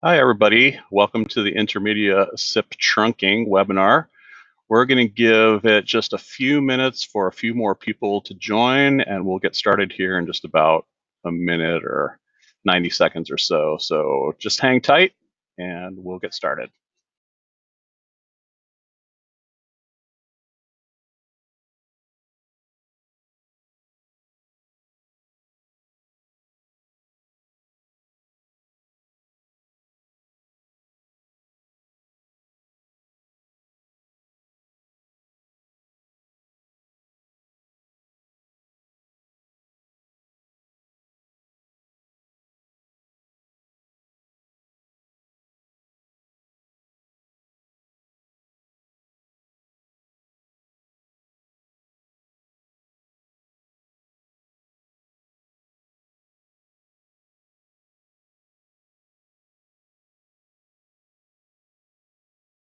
Hi, everybody. Welcome to the Intermedia SIP Trunking webinar. We're going to give it just a few minutes for a few more people to join, and we'll get started here in just about a minute or 90 seconds or so. So just hang tight, and we'll get started.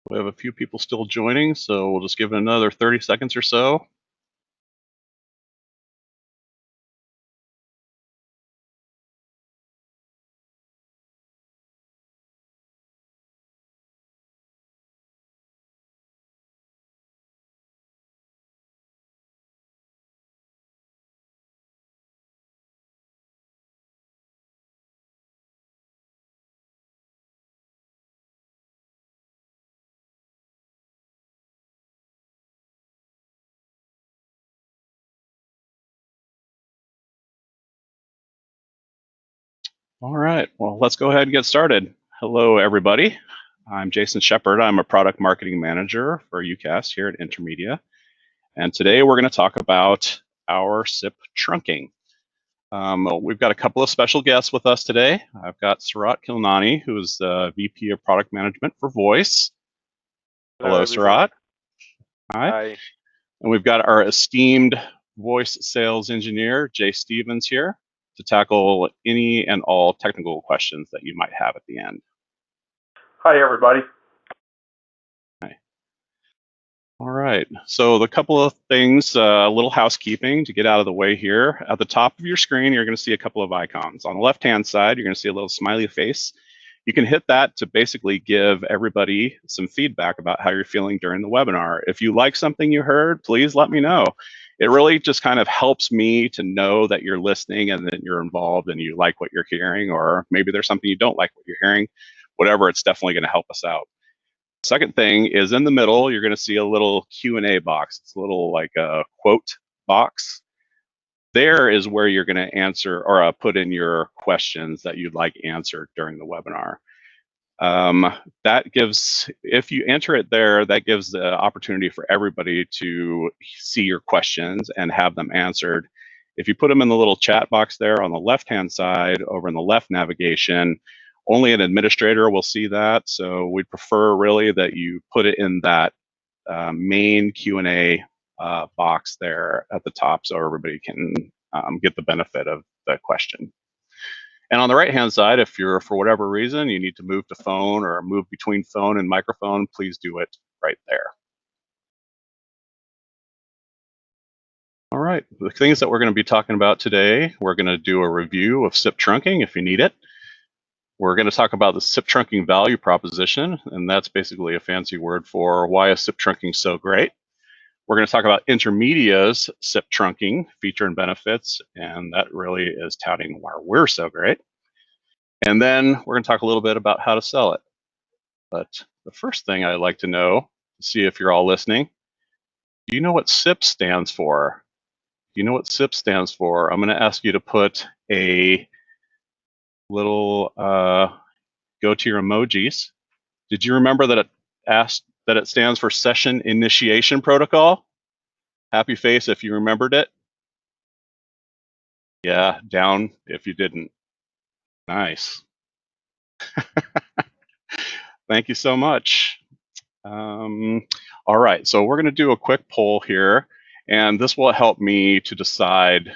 We have a few people still joining, so we'll just give it another 30 seconds or so. All right, well, let's go ahead and get started. Hello, everybody. I'm Jason Shepard. I'm a product marketing manager for UCAS here at Intermedia. And today we're going to talk about our SIP trunking. We've got a couple of special guests with us today. I've got Surat Kilnani, who is the VP of Product Management for Voice. Hello, Surat. Hi. And we've got our esteemed voice sales engineer, Jay Stevens, here to tackle any and all technical questions that you might have at the end. Hi, everybody. Hi. All right, so the couple of things, a little housekeeping to get out of the way here. At the top of your screen, you're going to see a couple of icons. On the left-hand side, you're going to see a little smiley face. You can hit that to basically give everybody some feedback about how you're feeling during the webinar. If you like something you heard, please let me know. It really just kind of helps me to know that you're listening and that you're involved and you like what you're hearing, or maybe there's something you don't like what you're hearing. Whatever, it's definitely going to help us out. Second thing is in the middle, you're going to see a little Q&A box. It's a little like a quote box. There is where you're going to answer or put in your questions that you'd like answered during the webinar. That gives, if you enter it there, that gives the opportunity for everybody to see your questions and have them answered. If you put them in the little chat box there on the left-hand side, over in the left navigation, only an administrator will see that. So we'd prefer really that you put it in that main Q&A box there at the top so everybody can get the benefit of the question. And on the right-hand side, if you're, for whatever reason, you need to move to phone or move between phone and microphone, please do it right there. All right, the things that we're going to be talking about today, we're going to do a review of SIP trunking if you need it. We're going to talk about the SIP trunking value proposition, and that's basically a fancy word for why is SIP trunking so great. We're going to talk about Intermedia's SIP trunking feature and benefits, and that really is touting why we're so great. And then we're going to talk a little bit about how to sell it. But the first thing I'd like to know, to see if you're all listening, do you know what SIP stands for? Do you know what SIP stands for? I'm going to ask you to put a little, go to your emojis. Did you remember that it stands for Session Initiation Protocol? Happy face if you remembered it. Yeah, down if you didn't. Nice. Thank you so much. All right, so we're going to do a quick poll here, and this will help me to decide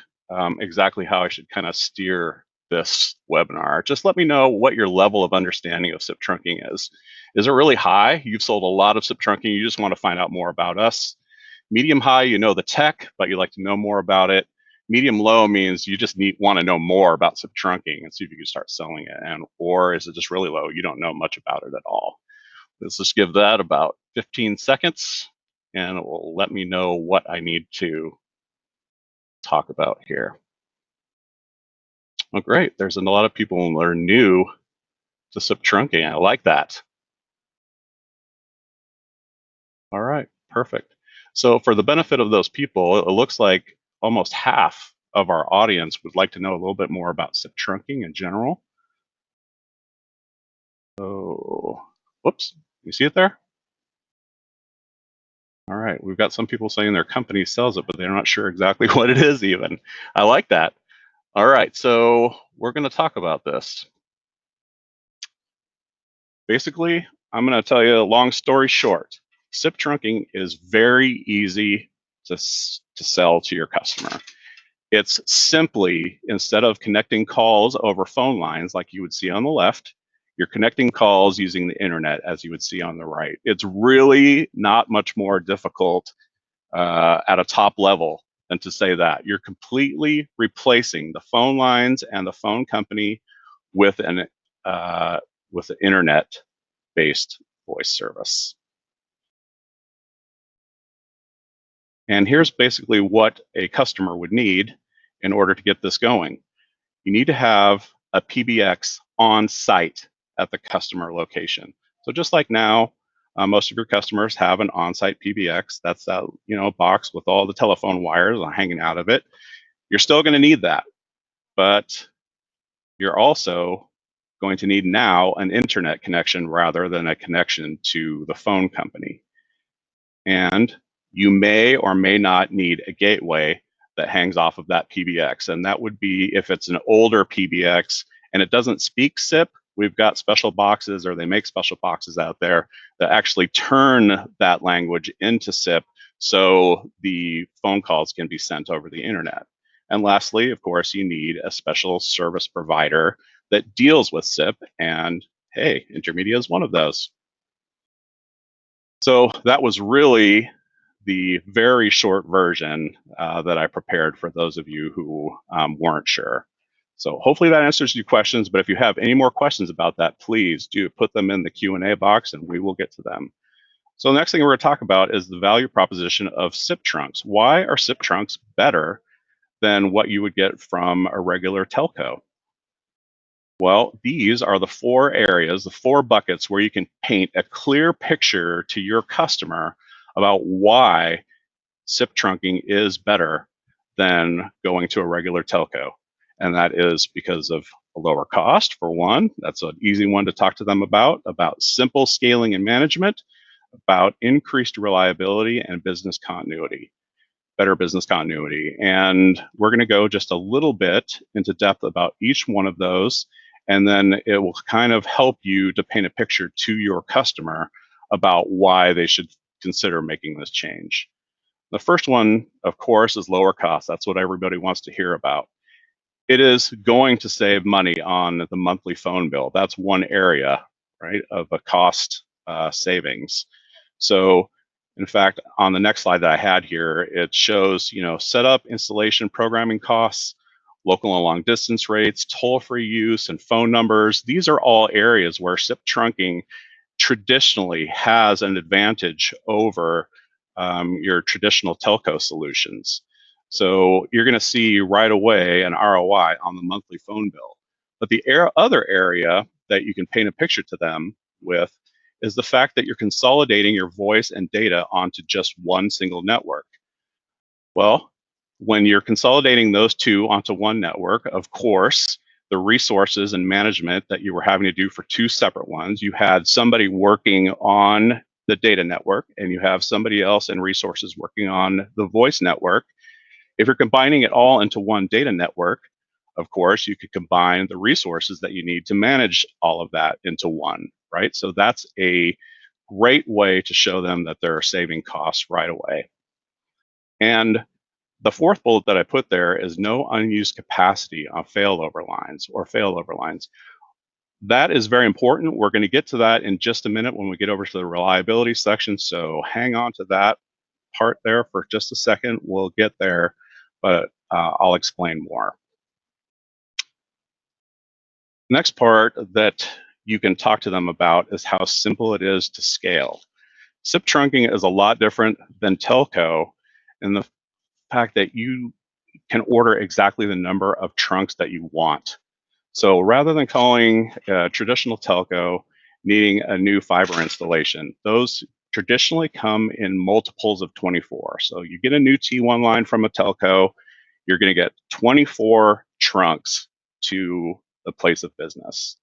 exactly how I should kind of steer this webinar. Just let me know what your level of understanding of SIP trunking is. Is it really high? You've sold a lot of SIP trunking. You just want to find out more about us. Medium high, you know the tech, but you'd like to know more about it. Medium low means you just want to know more about SIP trunking and see if you can start selling it. And or is it just really low? You don't know much about it at all. Let's just give that about 15 seconds and it will let me know what I need to talk about here. Oh, great. There's a lot of people that are new to SIP trunking. I like that. All right, perfect. So for the benefit of those people, it looks like almost half of our audience would like to know a little bit more about SIP trunking in general. So, whoops, you see it there? All right, we've got some people saying their company sells it, but they're not sure exactly what it is even. I like that. All right, so we're going to talk about this. Basically, I'm going to tell you a long story short. SIP trunking is very easy to sell to your customer. It's simply, instead of connecting calls over phone lines like you would see on the left, you're connecting calls using the internet as you would see on the right. It's really not much more difficult at a top level than to say that. You're completely replacing the phone lines and the phone company with an internet-based voice service. And here's basically what a customer would need in order to get this going. You need to have a PBX on site at the customer location. So just like now, most of your customers have an on-site PBX. That's that box with all the telephone wires hanging out of it. You're still going to need that, but you're also going to need now an internet connection rather than a connection to the phone company. And you may or may not need a gateway that hangs off of that PBX. And that would be if it's an older PBX and it doesn't speak SIP, we've got special boxes, or they make special boxes out there that actually turn that language into SIP so the phone calls can be sent over the internet. And lastly, of course, you need a special service provider that deals with SIP, and hey, Intermedia is one of those. So that was really the very short version that I prepared for those of you who weren't sure. So hopefully that answers your questions, but if you have any more questions about that, please do put them in the Q&A box and we will get to them. So the next thing we're going to talk about is the value proposition of SIP trunks. Why are SIP trunks better than what you would get from a regular telco? Well, these are the 4 areas, the 4 buckets where you can paint a clear picture to your customer about why SIP trunking is better than going to a regular telco. And that is because of a lower cost, for one. That's an easy one to talk to them about simple scaling and management, about increased reliability and business continuity, better business continuity. And we're going to go just a little bit into depth about each one of those. And then it will kind of help you to paint a picture to your customer about why they should consider making this change. The first one, of course, is lower cost. That's what everybody wants to hear about. It is going to save money on the monthly phone bill. That's one area, right, of a cost savings. So, in fact, on the next slide that I had here, it shows, setup, installation, programming costs, local and long distance rates, toll-free use, and phone numbers. These are all areas where SIP trunking traditionally has an advantage over your traditional telco solutions. So you're going to see right away an ROI on the monthly phone bill. But the other area that you can paint a picture to them with is the fact that you're consolidating your voice and data onto just one single network. Well, when you're consolidating those two onto one network, of course, the resources and management that you were having to do for 2 separate ones, you had somebody working on the data network and you have somebody else in resources working on the voice network. If you're combining it all into one data network, of course, you could combine the resources that you need to manage all of that into one, right? So that's a great way to show them that they're saving costs right away. And the 4th bullet that I put there is no unused capacity on failover lines or failover lines. That is very important. We're going to get to that in just a minute when we get over to the reliability section. So hang on to that part there for just a second. We'll get there. But I'll explain more. Next part that you can talk to them about is how simple it is to scale. SIP trunking is a lot different than telco in the fact that you can order exactly the number of trunks that you want. So rather than calling traditional telco needing a new fiber installation, those traditionally come in multiples of 24. So you get a new T1 line from a telco, you're going to get 24 trunks to the place of business.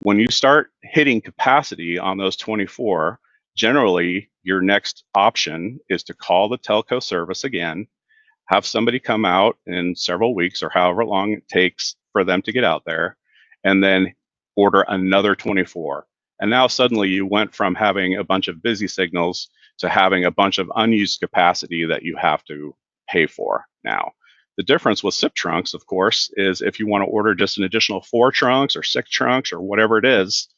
When you start hitting capacity on those 24, generally your next option is to call the telco service again, have somebody come out in several weeks or however long it takes for them to get out there, and then order another 24. And now suddenly you went from having a bunch of busy signals to having a bunch of unused capacity that you have to pay for now. The difference with SIP trunks, of course, is if you want to order just an additional 4 trunks or 6 trunks or whatever it is,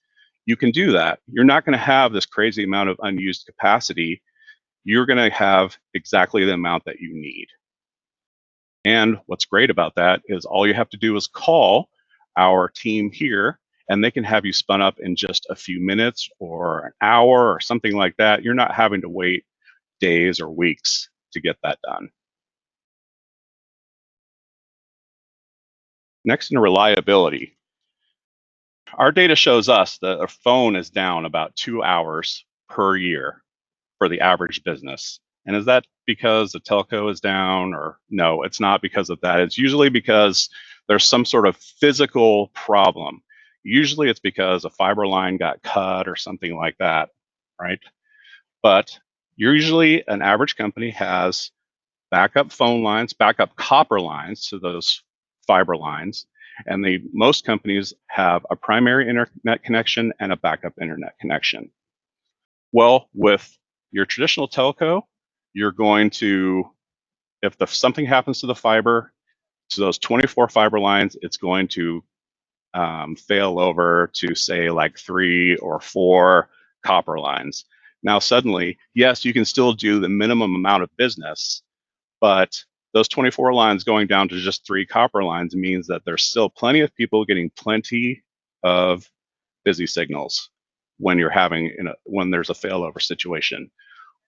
you can do that. You're not going to have this crazy amount of unused capacity. You're going to have exactly the amount that you need. And what's great about that is all you have to do is call our team here and they can have you spun up in just a few minutes or an hour or something like that. You're not having to wait days or weeks to get that done. Next, in reliability. Our data shows us that a phone is down about 2 hours per year for the average business. And is that because the telco is down? Or no, it's not because of that. It's usually because there's some sort of physical problem. Usually it's because a fiber line got cut or something like that, right? But usually an average company has backup phone lines, backup copper lines to those fiber lines, and most companies have a primary internet connection and a backup internet connection. Well, with your traditional telco, you're going to, if something happens to the fiber, to those 24 fiber lines, it's going to fail over to say like 3 or 4 copper lines. Now suddenly, yes, you can still do the minimum amount of business, but those 24 lines going down to just 3 copper lines means that there's still plenty of people getting plenty of busy signals when you're having when there's a failover situation.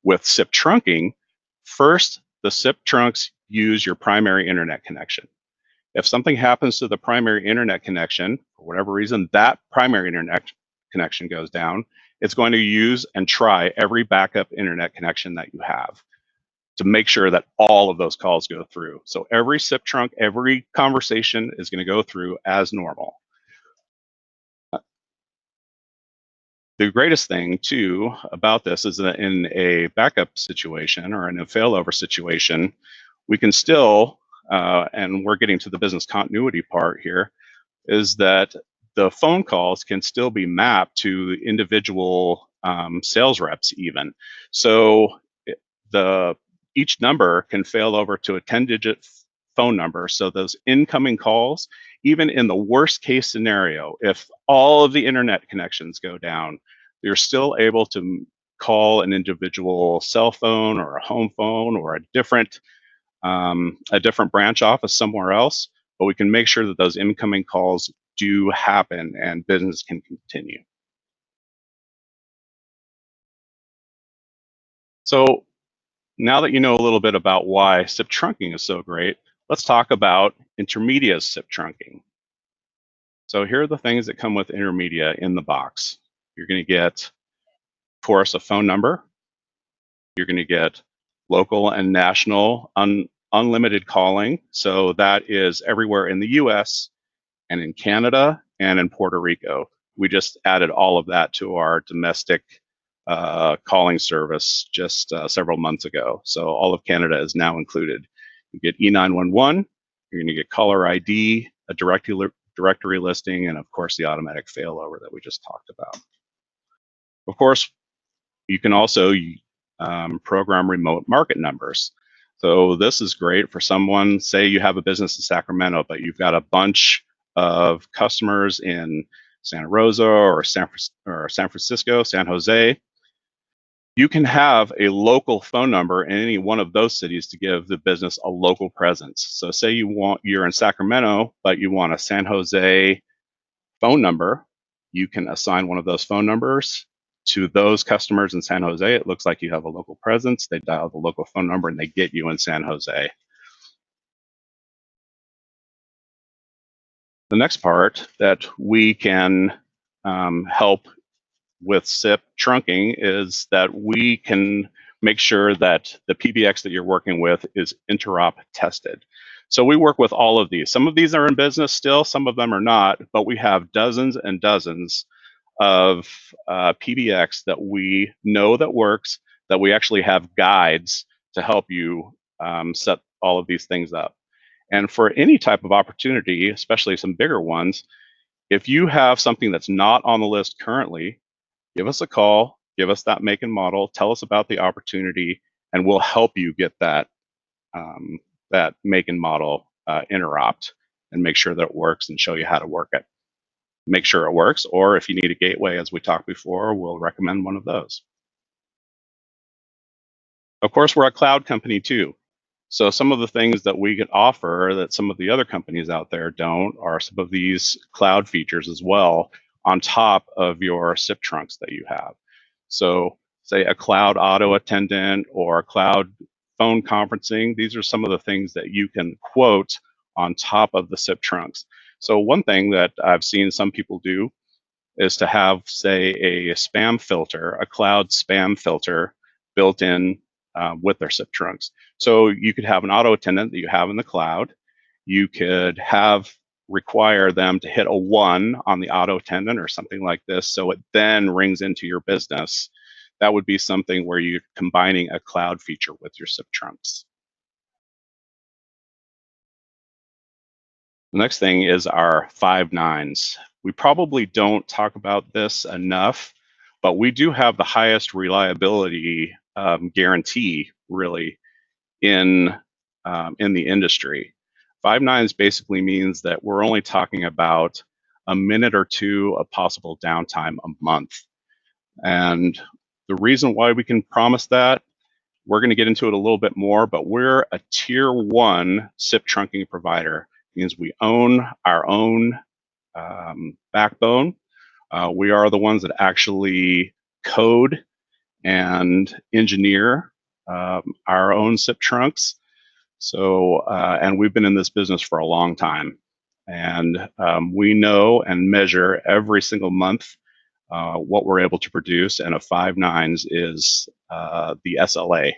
With SIP trunking, first the SIP trunks use your primary internet connection. If something happens to the primary internet connection, for whatever reason, that primary internet connection goes down, it's going to use and try every backup internet connection that you have to make sure that all of those calls go through. So every SIP trunk, every conversation is going to go through as normal. The greatest thing too about this is that in a backup situation or in a failover situation, we can still, and we're getting to the business continuity part here, is that the phone calls can still be mapped to individual sales reps even. So each number can fail over to a 10-digit phone number. So those incoming calls, even in the worst case scenario, if all of the internet connections go down, you're still able to call an individual cell phone or a home phone or a different branch office somewhere else, but we can make sure that those incoming calls do happen and business can continue. So now that you know a little bit about why SIP trunking is so great, let's talk about Intermedia SIP trunking. So here are the things that come with Intermedia in the box. You're going to get, of course, a phone number. You're going to get local and national unlimited calling. So that is everywhere in the US and in Canada and in Puerto Rico. We just added all of that to our domestic calling service just several months ago. So all of Canada is now included. You get E911, you're going to get caller ID, a directory listing, and of course the automatic failover that we just talked about. Of course, you can also program remote market numbers. So this is great for someone, say you have a business in Sacramento, but you've got a bunch of customers in Santa Rosa or San Francisco, San Jose. You can have a local phone number in any one of those cities to give the business a local presence. So say you're in Sacramento, but you want a San Jose phone number, you can assign one of those phone numbers to those customers in San Jose. It looks like you have a local presence. They dial the local phone number and they get you in San Jose. The next part that we can help with SIP trunking is that we can make sure that the PBX that you're working with is interop tested. So we work with all of these. Some of these are in business still, some of them are not, but we have dozens and dozens of PBX that we know that works, that we actually have guides to help you set all of these things up. And for any type of opportunity, especially some bigger ones, if you have something that's not on the list currently, give us a call, give us that make and model, tell us about the opportunity, and we'll help you get that that make and model interopt and make sure that it works and show you how to work it. Make sure it works, or if you need a gateway, as we talked before, we'll recommend one of those. Of course, we're a cloud company too. So some of the things that we can offer that some of the other companies out there don't are some of these cloud features as well on top of your SIP trunks that you have. So say a cloud auto attendant or a cloud phone conferencing, these are some of the things that you can quote on top of the SIP trunks. So one thing that I've seen some people do is to have, say, a spam filter, a cloud spam filter built in with their SIP trunks. So you could have an auto attendant that you have in the cloud. You could require them to hit a 1 on the auto attendant or something like this, so it then rings into your business. That would be something where you're combining a cloud feature with your SIP trunks. The next thing is our 5 nines. We probably don't talk about this enough, but we do have the highest reliability guarantee, really, in the industry. 5 nines basically means that we're only talking about a minute or two of possible downtime a month. And the reason why we can promise that, we're going to get into it a little bit more, but we're a tier 1 SIP trunking provider. It means we own our own backbone. We are the ones that actually code and engineer our own SIP trunks. So, and we've been in this business for a long time. And we know and measure every single month what we're able to produce, and a 5 nines is the SLA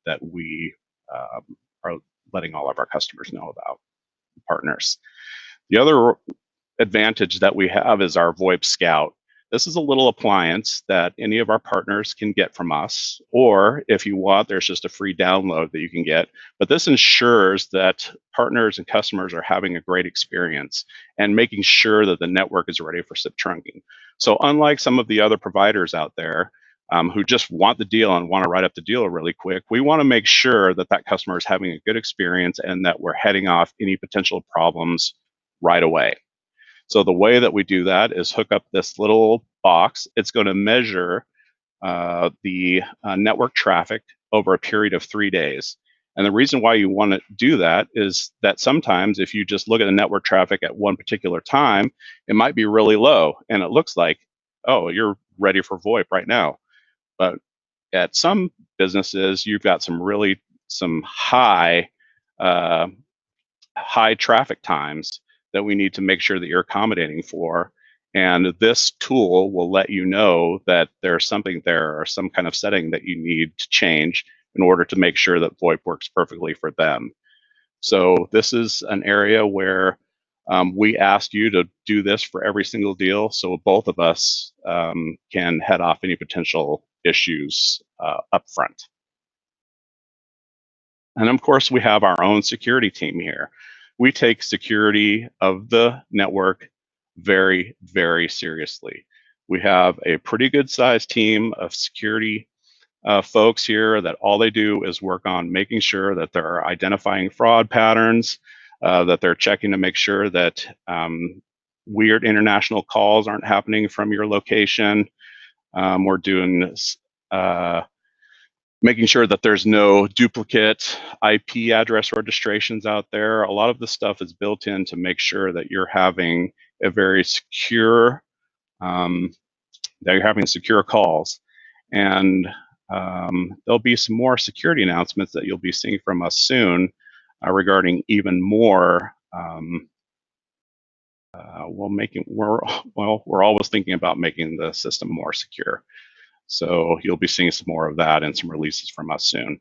that we are letting all of our customers know about, partners. The other advantage that we have is our VoIP Scout. This is a little appliance that any of our partners can get from us, or if you want, there's just a free download that you can get. But this ensures that partners and customers are having a great experience and making sure that the network is ready for SIP trunking. So unlike some of the other providers out there who just want the deal and want to write up the deal really quick, we want to make sure that that customer is having a good experience and that we're heading off any potential problems right away. So the way that we do that is hook up this little box. It's going to measure the network traffic over a period of 3 days. And the reason why you want to do that is that sometimes if you just look at the network traffic at one particular time, it might be really low. And it looks like, oh, you're ready for VoIP right now. But at some businesses, you've got some high traffic times that we need to make sure that you're accommodating for. And this tool will let you know that there's something there or some kind of setting that you need to change in order to make sure that VoIP works perfectly for them. So this is an area where we ask you to do this for every single deal, so both of us can head off any potential issues up front. And of course, we have our own security team here. We take security of the network very, very seriously. We have a pretty good sized team of security folks here that all they do is work on making sure that they're identifying fraud patterns, that they're checking to make sure that weird international calls aren't happening from your location. We're doing Making sure that there's no duplicate IP address registrations out there. A lot of this stuff is built in to make sure that you're having a very secure, secure calls. And there'll be some more security announcements that you'll be seeing from us soon regarding even more. We're always thinking about making the system more secure. So you'll be seeing some more of that and some releases from us soon.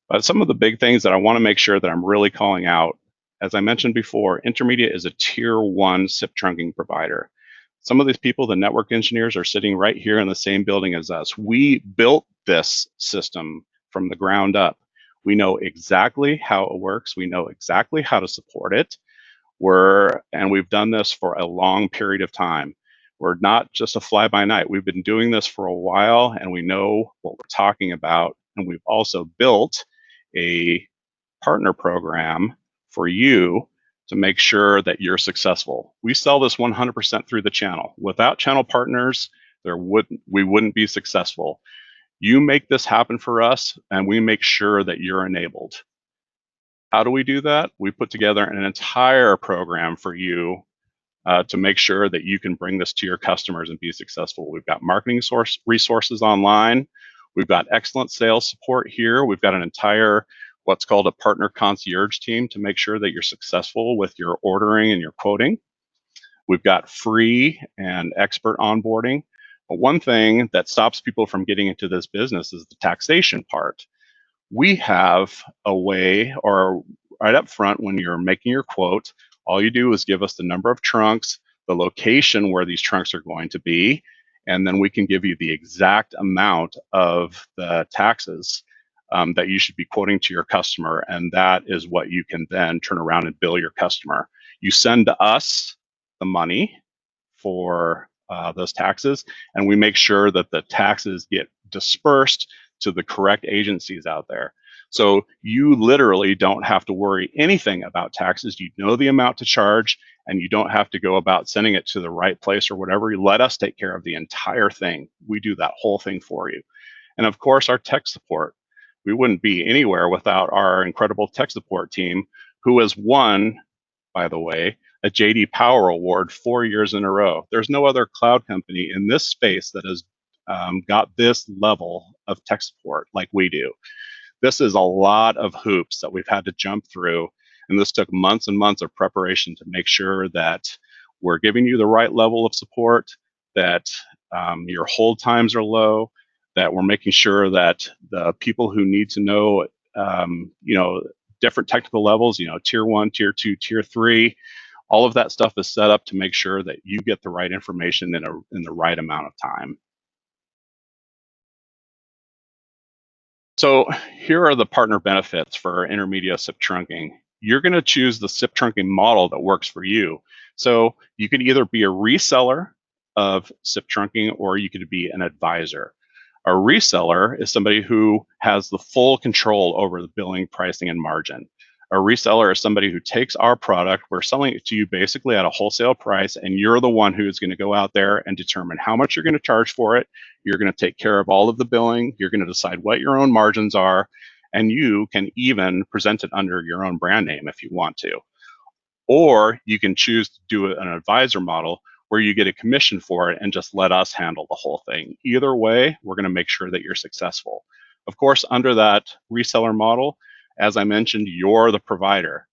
But some of the big things that I want to make sure that I'm really calling out, as I mentioned before, Intermedia is a tier 1 SIP trunking provider. Some of these people, the network engineers, are sitting right here in the same building as us. We built this system from the ground up. We know exactly how it works. We know exactly how to support it. And we've done this for a long period of time. We're not just a fly-by-night. We've been doing this for a while, and we know what we're talking about. And we've also built a partner program for you to make sure that you're successful. We sell this 100% through the channel. Without channel partners, we wouldn't be successful. You make this happen for us, and we make sure that you're enabled. How do we do that? We put together an entire program for you to make sure that you can bring this to your customers and be successful. We've got marketing resources online. We've got excellent sales support here. We've got an entire what's called a partner concierge team to make sure that you're successful with your ordering and your quoting. We've got free and expert onboarding. But one thing that stops people from getting into this business is the taxation part. We have a way, or right up front when you're making your quote, all you do is give us the number of trunks, the location where these trunks are going to be, and then we can give you the exact amount of the taxes that you should be quoting to your customer, and that is what you can then turn around and bill your customer. You send us the money for those taxes, and we make sure that the taxes get dispersed to the correct agencies out there. So you literally don't have to worry anything about taxes. You know the amount to charge, and you don't have to go about sending it to the right place or whatever. You let us take care of the entire thing. We do that whole thing for you. And of course, our tech support. We wouldn't be anywhere without our incredible tech support team, who has won, by the way, a JD Power Award 4 years in a row. There's no other cloud company in this space that has got this level of tech support like we do. This is a lot of hoops that we've had to jump through, and this took months and months of preparation to make sure that we're giving you the right level of support, that your hold times are low, that we're making sure that the people who need to know, different technical levels, tier 1, tier 2, tier 3, all of that stuff is set up to make sure that you get the right information in the right amount of time. So here are the partner benefits for Intermedia SIP Trunking. You're going to choose the SIP Trunking model that works for you. So you can either be a reseller of SIP Trunking, or you could be an advisor. A reseller is somebody who has the full control over the billing, pricing, and margin. A reseller is somebody who takes our product, we're selling it to you basically at a wholesale price, and you're the one who's going to go out there and determine how much you're going to charge for it. You're going to take care of all of the billing. You're going to decide what your own margins are, and you can even present it under your own brand name if you want to. Or you can choose to do an advisor model where you get a commission for it and just let us handle the whole thing. Either way, we're going to make sure that you're successful. Of course, under that reseller model, as I mentioned, you're the provider,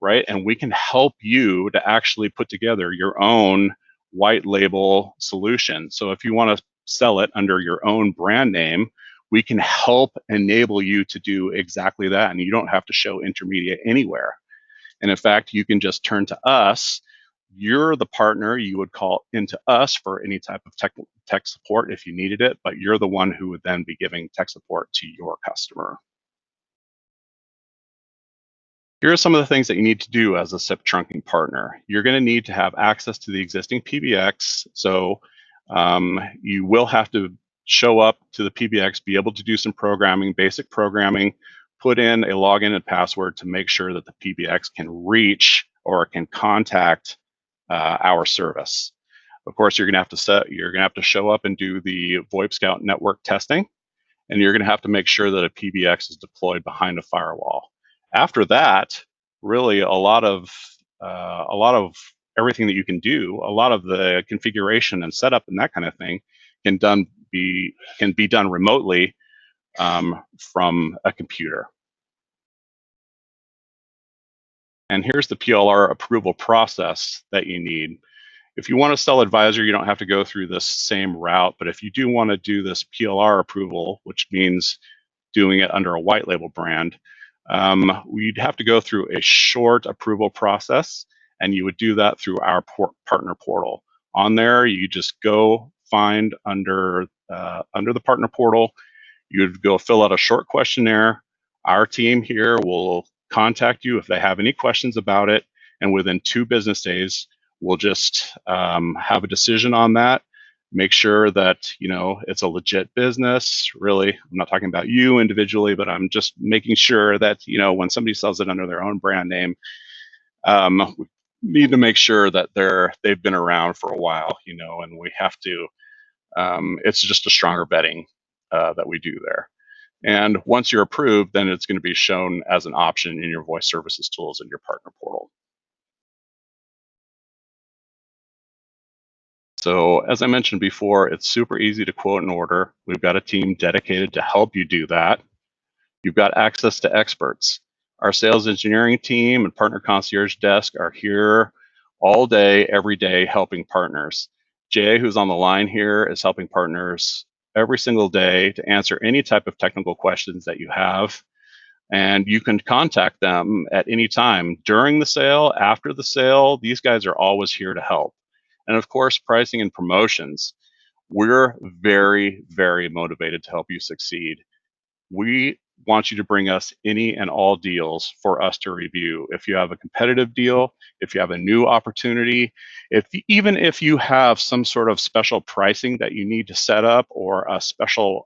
right? And we can help you to actually put together your own white label solution. So if you want to sell it under your own brand name, we can help enable you to do exactly that. And you don't have to show Intermedia anywhere. And in fact, you can just turn to us. You're the partner. You would call into us for any type of tech support if you needed it, but you're the one who would then be giving tech support to your customer. Here are some of the things that you need to do as a SIP Trunking partner. You're going to need to have access to the existing PBX. So you will have to show up to the PBX, be able to do some programming, basic programming, put in a login and password to make sure that the PBX can reach or can contact our service. Of course, you're going to have to show up and do the VoIP Scout network testing. and you're going to have to make sure that a PBX is deployed behind a firewall. After that, really a lot of everything that you can do, a lot of the configuration and setup and that kind of thing can be done remotely from a computer. And here's the PLR approval process that you need. If you want to sell Advisor, you don't have to go through this same route, but if you do want to do this PLR approval, which means doing it under a white label brand, we'd have to go through a short approval process, and you would do that through our partner portal. On there, you just go find under the partner portal, you'd go fill out a short questionnaire. Our team here will contact you if they have any questions about it, and within 2 business days, we'll just have a decision on that. Make sure that it's a legit business. Really, I'm not talking about you individually, but I'm just making sure that when somebody sells it under their own brand name, we need to make sure that they've been around for a while, and we have to. It's just a stronger vetting that we do there. And once you're approved, then it's going to be shown as an option in your voice services tools in your partner portal. So as I mentioned before, it's super easy to quote an order. We've got a team dedicated to help you do that. You've got access to experts. Our sales engineering team and partner concierge desk are here all day, every day, helping partners. Jay, who's on the line here, is helping partners every single day to answer any type of technical questions that you have. And you can contact them at any time during the sale, after the sale. These guys are always here to help. And of course, pricing and promotions. We're very, very motivated to help you succeed. We want you to bring us any and all deals for us to review. If you have a competitive deal, if you have a new opportunity, even if you have some sort of special pricing that you need to set up, or a special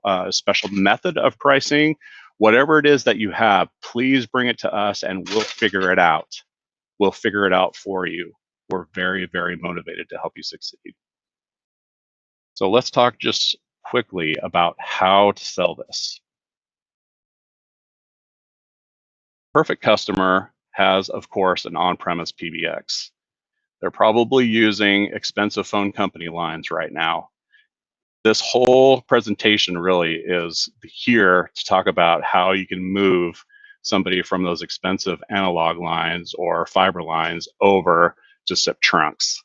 method of pricing, whatever it is that you have, please bring it to us and we'll figure it out. We'll figure it out for you. We're very, very motivated to help you succeed. So let's talk just quickly about how to sell this. Perfect customer has, of course, an on-premise PBX. They're probably using expensive phone company lines right now. This whole presentation really is here to talk about how you can move somebody from those expensive analog lines or fiber lines over to SIP trunks.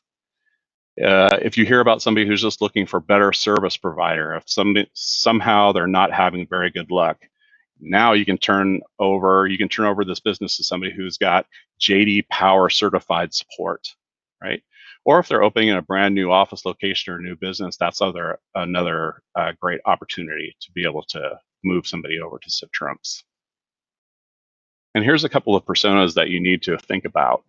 If you hear about somebody who's just looking for better service provider, if somehow they're not having very good luck, now you can turn over this business to somebody who's got JD Power certified support, right? Or if they're opening a brand new office location or a new business, that's another great opportunity to be able to move somebody over to SIP trunks. And here's a couple of personas that you need to think about.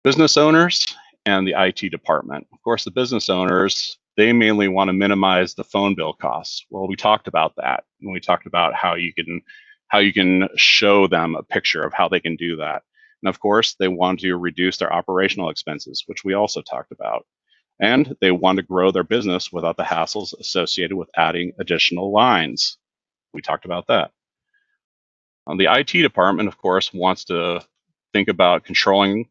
Business owners and the IT department. Of course, the business owners, they mainly want to minimize the phone bill costs. Well, we talked about that when we talked about how you can show them a picture of how they can do that. And of course, they want to reduce their operational expenses, which we also talked about. And they want to grow their business without the hassles associated with adding additional lines. We talked about that. The IT department, of course, wants to think about controlling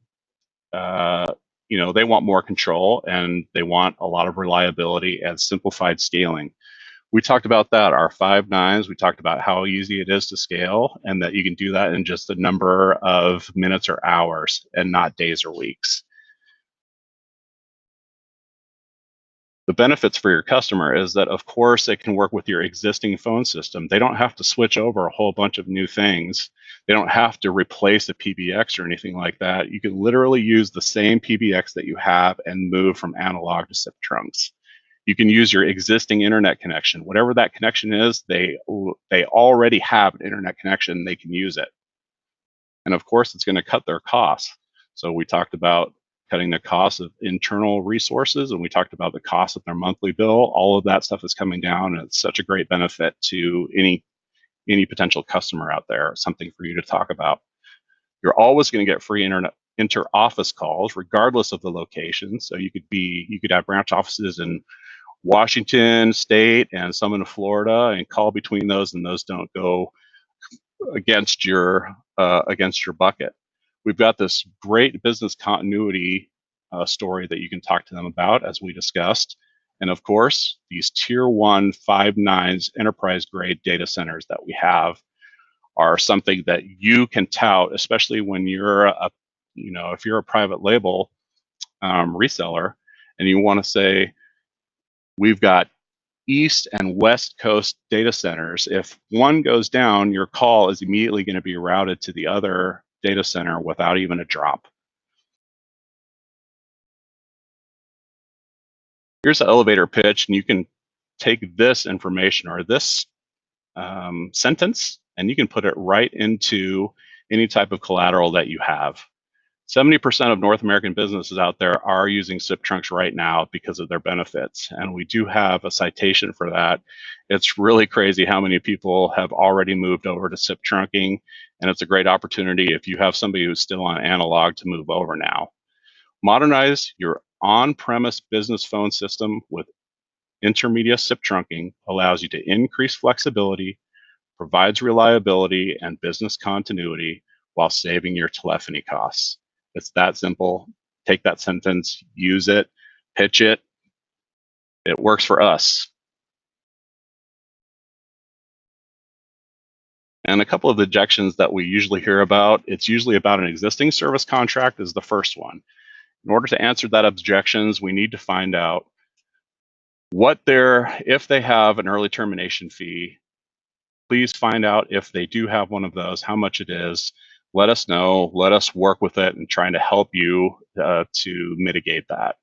they want more control, and they want a lot of reliability and simplified scaling. We talked about that, our 5 nines. We talked about how easy it is to scale, and that you can do that in just a number of minutes or hours and not days or weeks. The benefits for your customer is that, of course, it can work with your existing phone system. They don't have to switch over a whole bunch of new things. They don't have to replace a PBX or anything like that. You can literally use the same PBX that you have and move from analog to SIP trunks. You can use your existing internet connection. Whatever that connection is, they already have an internet connection. They can use it. And of course, it's going to cut their costs. So we talked about cutting the cost of internal resources, and we talked about the cost of their monthly bill. All of that stuff is coming down, and it's such a great benefit to any potential customer out there. Something for you to talk about. You're always going to get free inter-office calls, regardless of the location. So you could have branch offices in Washington State and some in Florida, and call between those, and those don't go against your bucket. We've got this great business continuity story that you can talk to them about, as we discussed. And of course, these tier 1 5 nines enterprise grade data centers that we have are something that you can tout, especially when you're if you're a private label reseller and you want to say, we've got East and West Coast data centers. If one goes down, your call is immediately going to be routed to the other data center without even a drop. Here's an elevator pitch, and you can take this information or this sentence, and you can put it right into any type of collateral that you have. 70% of North American businesses out there are using SIP trunks right now because of their benefits. And we do have a citation for that. It's really crazy how many people have already moved over to SIP trunking. And it's a great opportunity if you have somebody who's still on analog to move over now. Modernize your on-premise business phone system with Intermedia SIP trunking allows you to increase flexibility, provides reliability and business continuity while saving your telephony costs. It's that simple. Take that sentence, use it, pitch it. It works for us. And a couple of objections that we usually hear about, it's usually about an existing service contract is the first one. In order to answer that objections, we need to find out if they have an early termination fee. Please find out if they do have one of those, how much it is. Let us know, let us work with it and trying to help you to mitigate that.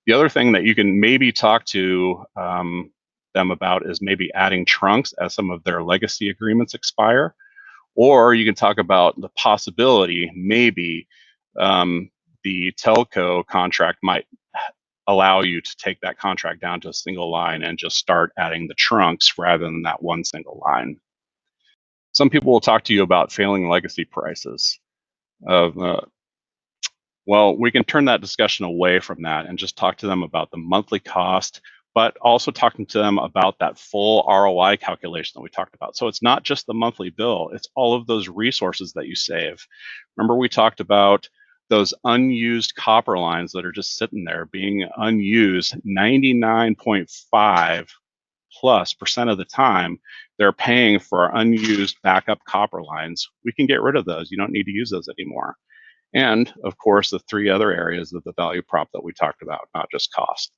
The other thing that you can maybe talk to them about is maybe adding trunks as some of their legacy agreements expire, or you can talk about the possibility maybe the telco contract might allow you to take that contract down to a single line and just start adding the trunks rather than that one single line. Some people will talk to you about failing legacy prices. Well, we can turn that discussion away from that and just talk to them about the monthly cost, but also talking to them about that full ROI calculation that we talked about. So it's not just the monthly bill, it's all of those resources that you save. Remember, we talked about those unused copper lines that are just sitting there being unused 99.5% plus of the time. They're paying for unused backup copper lines. We can get rid of those. You don't need to use those anymore. And of course, the 3 other areas of the value prop that we talked about, not just cost.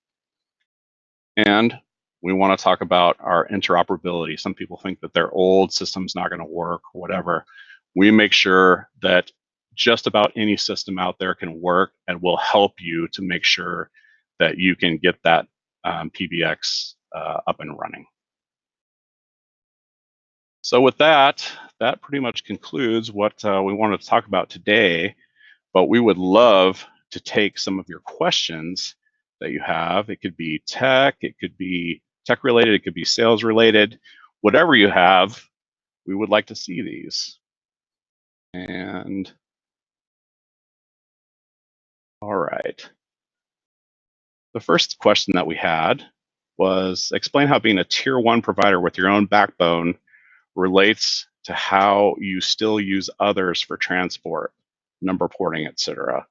And we want to talk about our interoperability. Some people think that their old system's not going to work, whatever. We make sure that just about any system out there can work, and we'll help you to make sure that you can get that PBX up and running. So with that pretty much concludes what we wanted to talk about today, but we would love to take some of your questions that you have. It could be tech, it could be tech related, it could be sales related, whatever you have, we would like to see these. And all right. The first question that we had was, explain how being a tier 1 provider with your own backbone relates to how you still use others for transport, number porting, etc.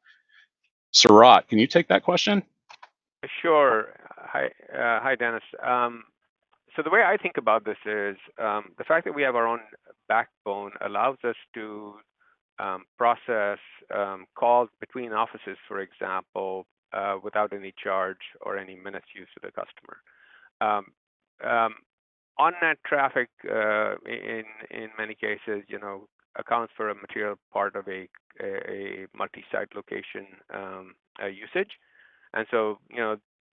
Surat, can you take that question? Sure. Hi, Dennis. So the way I think about this is the fact that we have our own backbone allows us to process calls between offices, for example, without any charge or any minutes used to the customer. On-net traffic, in many cases, accounts for a material part of a multi-site location usage, and so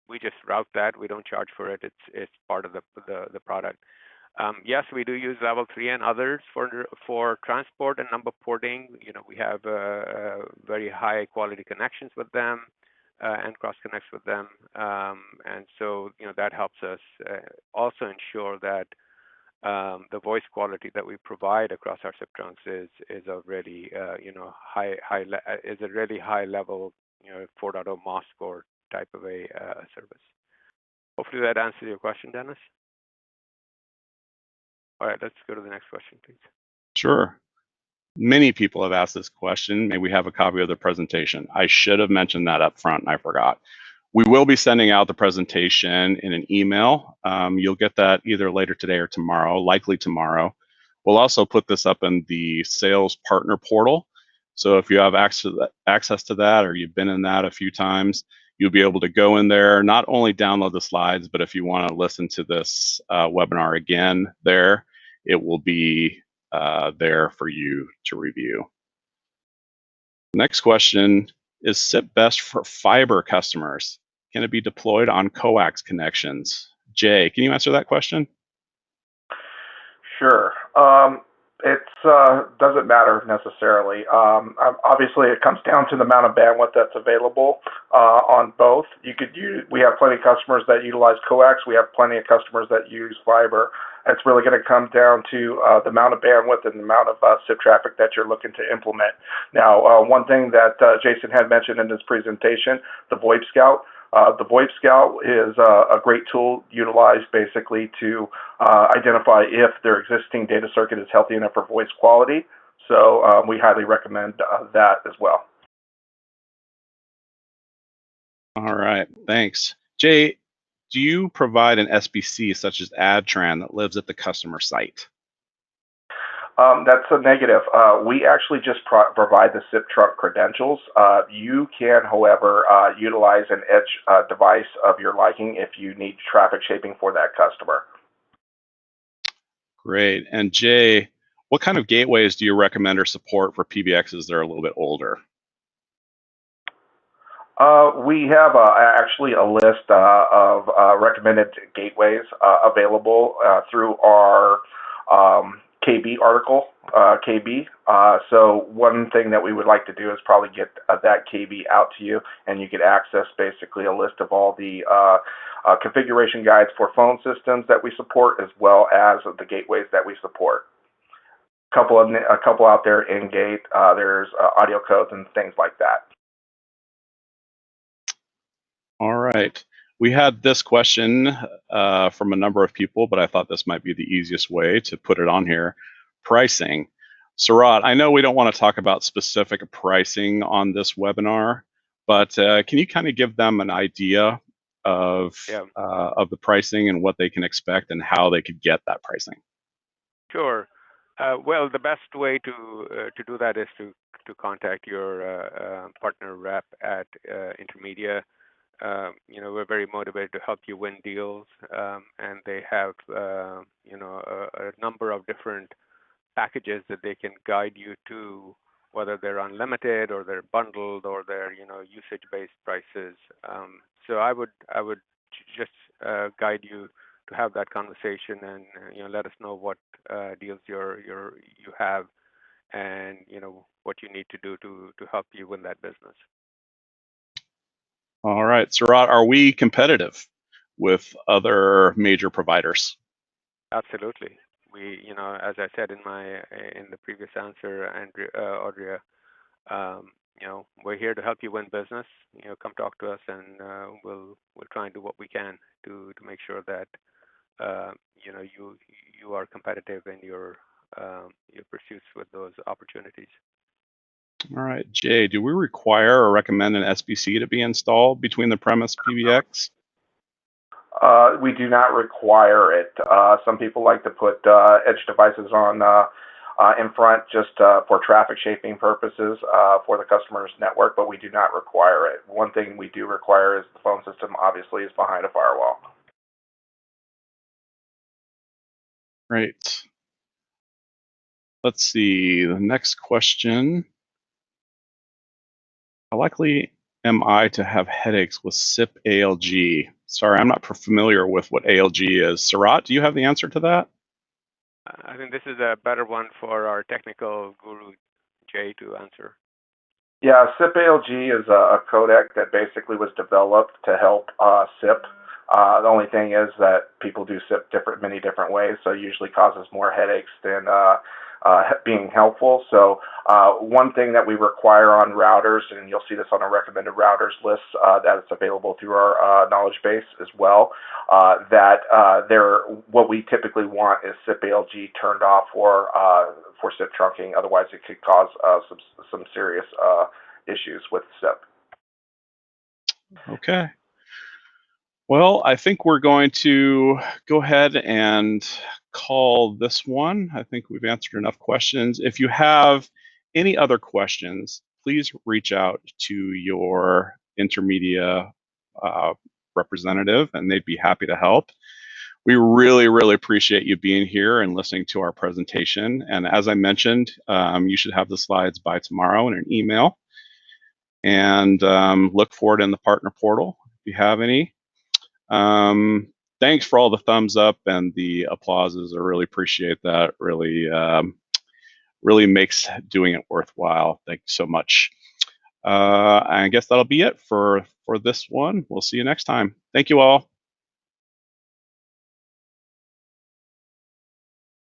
we just route that. We don't charge for it. It's part of the product. Yes, we do use level 3 and others for transport and number porting. We have very high quality connections with them and cross connects with them, and so that helps us also ensure that the voice quality that we provide across our SIP trunks is a really high level 4.0 MOS score type of a service. Hopefully that answers your question, Dennis. All right, let's go to the next question, please. Sure. Many people have asked this question. May we have a copy of the presentation? I should have mentioned that up front, and I forgot. We will be sending out the presentation in an email. You'll get that either later today or tomorrow, likely tomorrow. We'll also put this up in the sales partner portal. So if you have access to that, or you've been in that a few times, you'll be able to go in there, not only download the slides, but if you want to listen to this webinar again there, it will be there for you to review. Next question, is SIP best for fiber customers? Can it be deployed on coax connections? Jay, can you answer that question? Sure. It doesn't matter necessarily. Obviously, it comes down to the amount of bandwidth that's available on both. We have plenty of customers that utilize coax. We have plenty of customers that use fiber. It's really going to come down to the amount of bandwidth and the amount of SIP traffic that you're looking to implement. Now, one thing that Jason had mentioned in his presentation, the VoIP Scout. The VoIP Scout is a great tool utilized basically to identify if their existing data circuit is healthy enough for voice quality. So we highly recommend that as well. All right, thanks. Jay, do you provide an SBC such as AdTran that lives at the customer site? That's a negative. We actually just provide the SIP trunk credentials. You can, however, utilize an edge device of your liking if you need traffic shaping for that customer. Great. And Jay, what kind of gateways do you recommend or support for PBXs that are a little bit older? We have actually a list of recommended gateways available through our KB article, KB. So one thing that we would like to do is probably get that KB out to you, and you get access basically a list of all the configuration guides for phone systems that we support, as well as the gateways that we support. A couple out there in Gate. There's audio codes and things like that. All right. We had this question from a number of people, but I thought this might be the easiest way to put it on here. Pricing. Sarat, I know we don't want to talk about specific pricing on this webinar, but can you kind of give them an idea of the pricing and what they can expect and how they could get that pricing? Sure. Well, the best way to do that is to contact your partner rep at Intermedia. We're very motivated to help you win deals, and they have a number of different packages that they can guide you to, whether they're unlimited or they're bundled or they're usage-based prices. So I would just guide you to have that conversation and let us know what deals you have and what you need to do to help you win that business. All right, Sarat, are we competitive with other major providers? Absolutely. We, as I said in the previous answer, Audrey, we're here to help you win business. Come talk to us, and we'll try and do what we can to make sure that you are competitive in your pursuits with those opportunities. All right, Jay, do we require or recommend an SBC to be installed between the premise PBX? We do not require it. Some people like to put edge devices on in front just for traffic shaping purposes for the customer's network, but we do not require it. One thing we do require is the phone system obviously is behind a firewall. Great. Let's see, the next question. How likely am I to have headaches with SIP ALG? Sorry, I'm not familiar with what ALG is. Sarat, do you have the answer to that? I think this is a better one for our technical guru, Jay, to answer. Yeah, SIP ALG is a codec that basically was developed to help SIP. The only thing is that people do SIP many different ways, so it usually causes more headaches than being helpful. So one thing that we require on routers, and you'll see this on our recommended routers list that is available through our knowledge base as well, what we typically want is SIP ALG turned off for SIP trunking. Otherwise, it could cause some serious issues with SIP. Okay. Well, I think we're going to go ahead and call this one. I think we've answered enough questions. If you have any other questions, please reach out to your Intermedia representative, and they'd be happy to help. We really, really appreciate you being here and listening to our presentation. And as I mentioned, you should have the slides by tomorrow in an email. And look for it in the partner portal if you have any. Thanks for all the thumbs up and the applauses. I really appreciate that. Really makes doing it worthwhile. Thank you so much. I guess that'll be it for this one. We'll see you next time. Thank you all.